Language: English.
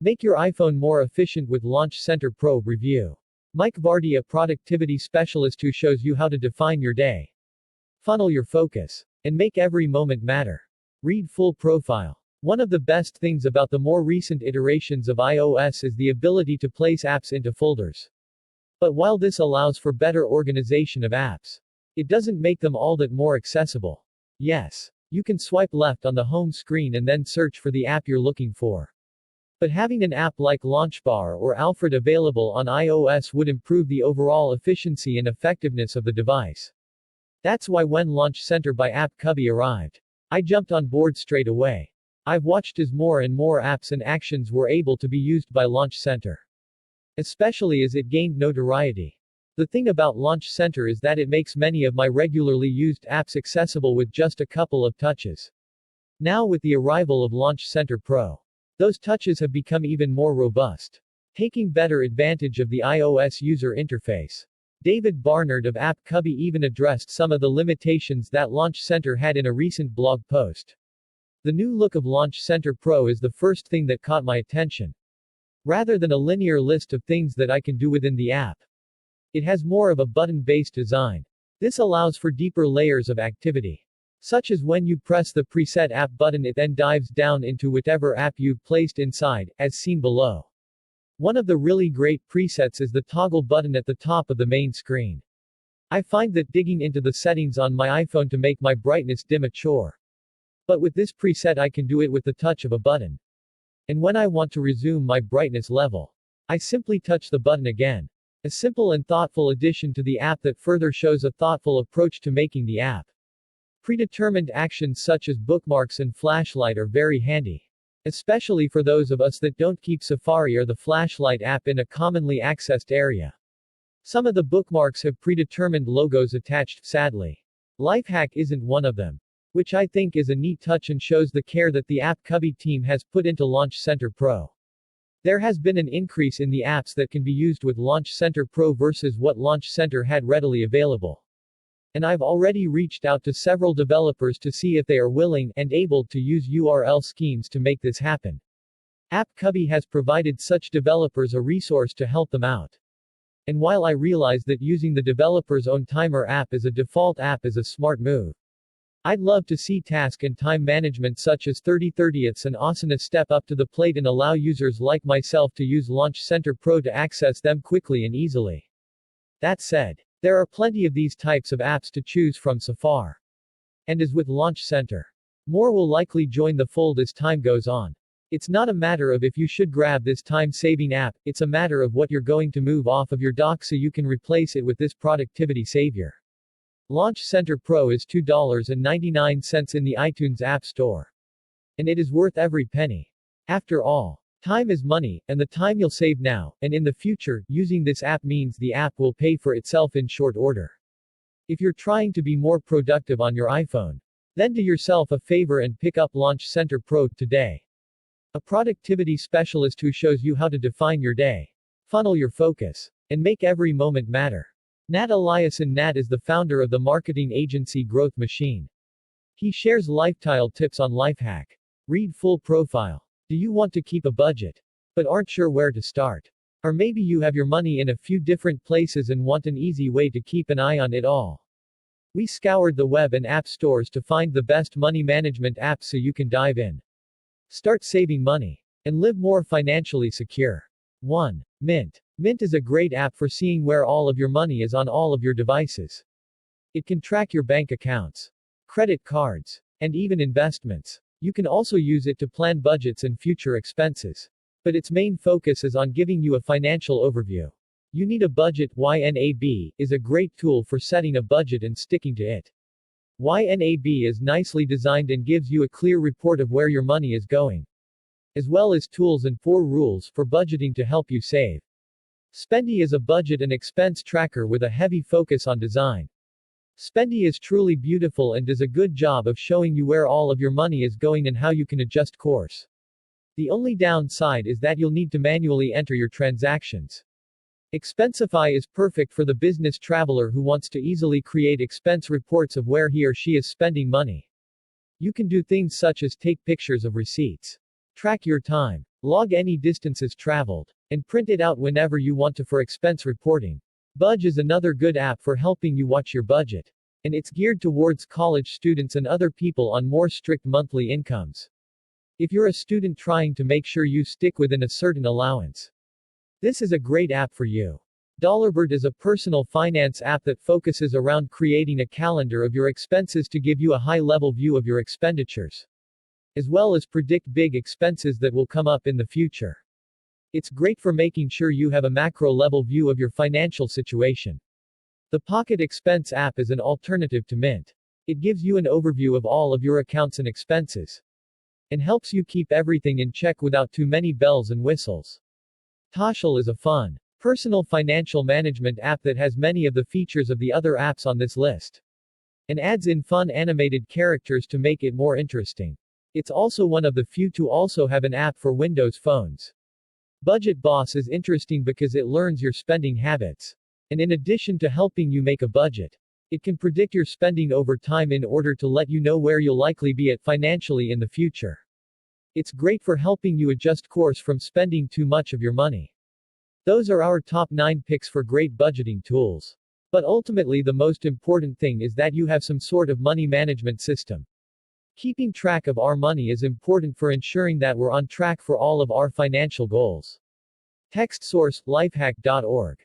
Make your iPhone more efficient with Launch Center Pro review. Mike Vardy, a productivity specialist who shows you how to define your day, funnel your focus, and make every moment matter. Read full profile. One of the best things about the more recent iterations of iOS is the ability to place apps into folders. But while this allows for better organization of apps, it doesn't make them all that more accessible. Yes, you can swipe left on the home screen and then search for the app you're looking for. But having an app like LaunchBar or Alfred available on iOS would improve the overall efficiency and effectiveness of the device. That's why when Launch Center by App Cubby arrived, I jumped on board straight away. I've watched as more and more apps and actions were able to be used by Launch Center, especially as it gained notoriety. The thing about Launch Center is that it makes many of my regularly used apps accessible with just a couple of touches. Now with the arrival of Launch Center Pro, those touches have become even more robust, taking better advantage of the iOS user interface. David Barnard of App Cubby even addressed some of the limitations that Launch Center had in a recent blog post. The new look of Launch Center Pro is the first thing that caught my attention. Rather than a linear list of things that I can do within the app, it has more of a button-based design. This allows for deeper layers of activity, such as when you press the preset app button, it then dives down into whatever app you've placed inside, as seen below. One of the really great presets is the toggle button at the top of the main screen. I find that digging into the settings on my iPhone to make my brightness dim a chore. But with this preset I can do it with the touch of a button. And when I want to resume my brightness level, I simply touch the button again. A simple and thoughtful addition to the app that further shows a thoughtful approach to making the app. Predetermined actions such as bookmarks and flashlight are very handy, especially for those of us that don't keep Safari or the flashlight app in a commonly accessed area. Some of the bookmarks have predetermined logos attached, sadly. Lifehack isn't one of them, which I think is a neat touch and shows the care that the App Cubby team has put into Launch Center Pro. There has been an increase in the apps that can be used with Launch Center Pro versus what Launch Center had readily available. And I've already reached out to several developers to see if they are willing and able to use URL schemes to make this happen. App Cubby has provided such developers a resource to help them out. And while I realize that using the developer's own timer app as a default app is a smart move, I'd love to see task and time management such as 30/30ths and Asana step up to the plate and allow users like myself to use Launch Center Pro to access them quickly and easily. That said, there are plenty of these types of apps to choose from so far. And as with Launch Center, more will likely join the fold as time goes on. It's not a matter of if you should grab this time-saving app, it's a matter of what you're going to move off of your dock so you can replace it with this productivity savior. Launch Center Pro is $2.99 in the iTunes App Store. And it is worth every penny. After all, time is money, and the time you'll save now, and in the future, using this app means the app will pay for itself in short order. If you're trying to be more productive on your iPhone, then do yourself a favor and pick up Launch Center Pro today. A productivity specialist who shows you how to define your day, funnel your focus, and make every moment matter. Nat Eliason. Nat is the founder of the marketing agency Growth Machine. He shares lifestyle tips on Lifehack. Read full profile. Do you want to keep a budget, but aren't sure where to start? Or maybe you have your money in a few different places and want an easy way to keep an eye on it all. We scoured the web and app stores to find the best money management apps so you can dive in, start saving money, and live more financially secure. 1. Mint. Mint is a great app for seeing where all of your money is on all of your devices. It can track your bank accounts, credit cards, and even investments. You can also use it to plan budgets and future expenses. But its main focus is on giving you a financial overview. You Need a Budget. YNAB is a great tool for setting a budget and sticking to it. YNAB is nicely designed and gives you a clear report of where your money is going, as well as tools and 4 rules for budgeting to help you save. Spendy is a budget and expense tracker with a heavy focus on design. Spendy is truly beautiful and does a good job of showing you where all of your money is going and how you can adjust course. The only downside is that you'll need to manually enter your transactions. Expensify is perfect for the business traveler who wants to easily create expense reports of where he or she is spending money. You can do things such as take pictures of receipts, track your time, Log any distances traveled. And print it out whenever you want to for expense reporting. Budge is another good app for helping you watch your budget. And it's geared towards college students and other people on more strict monthly incomes. If you're a student trying to make sure you stick within a certain allowance, this is a great app for you. Dollarbird is a personal finance app that focuses around creating a calendar of your expenses to give you a high-level view of your expenditures, as well as predict big expenses that will come up in the future. It's great for making sure you have a macro-level view of your financial situation. The Pocket Expense app is an alternative to Mint. It gives you an overview of all of your accounts and expenses, and helps you keep everything in check without too many bells and whistles. Toshal is a fun, personal financial management app that has many of the features of the other apps on this list, and adds in fun animated characters to make it more interesting. It's also one of the few to also have an app for Windows phones. Budget Boss is interesting because it learns your spending habits. And in addition to helping you make a budget, it can predict your spending over time in order to let you know where you'll likely be at financially in the future. It's great for helping you adjust course from spending too much of your money. Those are our top 9 picks for great budgeting tools. But ultimately the most important thing is that you have some sort of money management system. Keeping track of our money is important for ensuring that we're on track for all of our financial goals. Text source, lifehack.org.